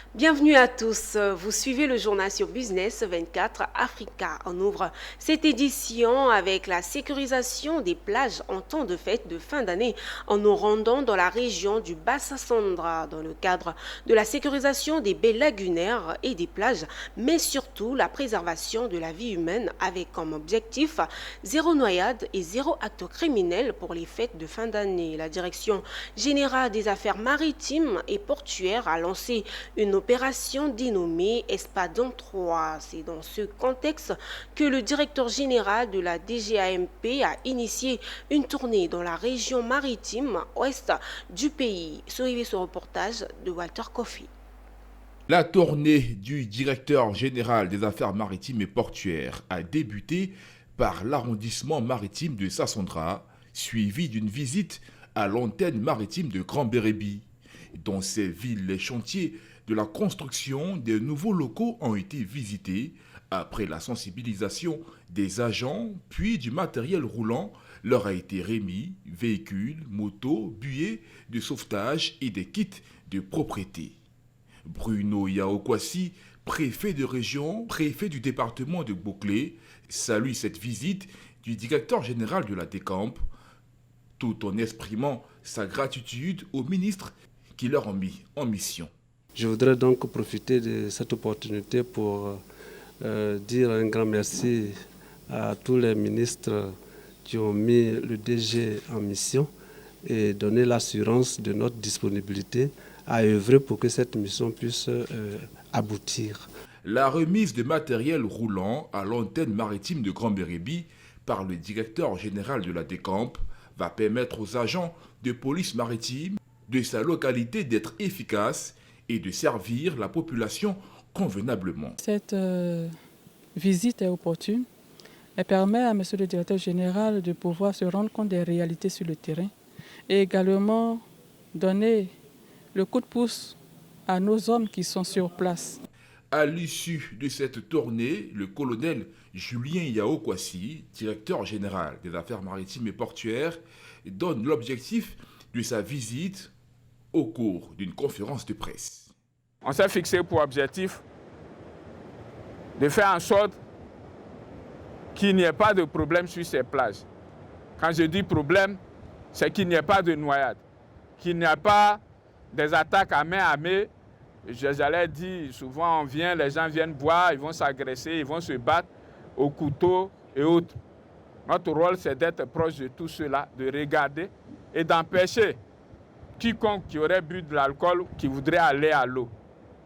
Bienvenue à tous. Vous suivez le journal sur Business 24 Africa. On ouvre cette édition avec la sécurisation des plages en temps de fête de fin d'année en nous rendant dans la région du Bassa-Sandra dans le cadre de la sécurisation des baies lagunaires et des plages, mais surtout la préservation de la vie humaine avec comme objectif zéro noyade et zéro acte criminel pour les fêtes de fin d'année. La Direction générale des affaires maritimes et portuaires a lancé une opération dénommée Espadon 3. C'est dans ce contexte que le directeur général de la DGAMP a initié une tournée dans la région maritime ouest du pays. Suivez ce reportage de Walter Kofi. La tournée du directeur général des affaires maritimes et portuaires a débuté par l'arrondissement maritime de Sassandra, suivi d'une visite à l'antenne maritime de Grand Bérébi. Dans ces villes, les chantiers de la construction des nouveaux locaux ont été visités après la sensibilisation des agents, puis du matériel roulant leur a été remis, véhicules, motos, buées de sauvetage et des kits de propreté. Bruno Yaokwasi, préfet de région, préfet du département de Bouclé, salue cette visite du directeur général de la DECAMP, tout en exprimant sa gratitude aux ministres qui leur ont mis en mission. Je voudrais donc profiter de cette opportunité pour dire un grand merci à tous les ministres qui ont mis le DG en mission et donner l'assurance de notre disponibilité à œuvrer pour que cette mission puisse aboutir. La remise de matériel roulant à l'antenne maritime de Grand Bérébi par le directeur général de la DECAMP va permettre aux agents de police maritime de sa localité d'être efficaces et de servir la population convenablement. Cette visite est opportune. Elle permet à M. le directeur général de pouvoir se rendre compte des réalités sur le terrain et également donner le coup de pouce à nos hommes qui sont sur place. À l'issue de cette tournée, le colonel Julien Yaokwasi, directeur général des affaires maritimes et portuaires, donne l'objectif de sa visite au cours d'une conférence de presse. On s'est fixé pour objectif de faire en sorte qu'il n'y ait pas de problème sur ces plages. Quand je dis problème, c'est qu'il n'y ait pas de noyade, qu'il n'y ait pas des attaques à main armée. J'allais dire, souvent les gens viennent boire, ils vont s'agresser, ils vont se battre au couteau et autres. Notre rôle, c'est d'être proche de tout cela, de regarder et d'empêcher quiconque qui aurait bu de l'alcool, qui voudrait aller à l'eau.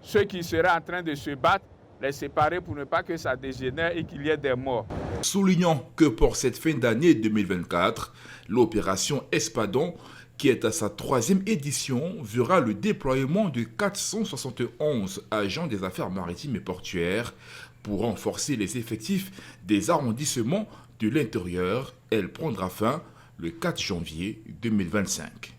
Ceux qui seraient en train de se battre, les séparer pour ne pas que ça dégénère et qu'il y ait des morts. Soulignons que pour cette fin d'année 2024, l'opération Espadon, qui est à sa 3e édition, verra le déploiement de 471 agents des affaires maritimes et portuaires pour renforcer les effectifs des arrondissements de l'intérieur. Elle prendra fin le 4 janvier 2025.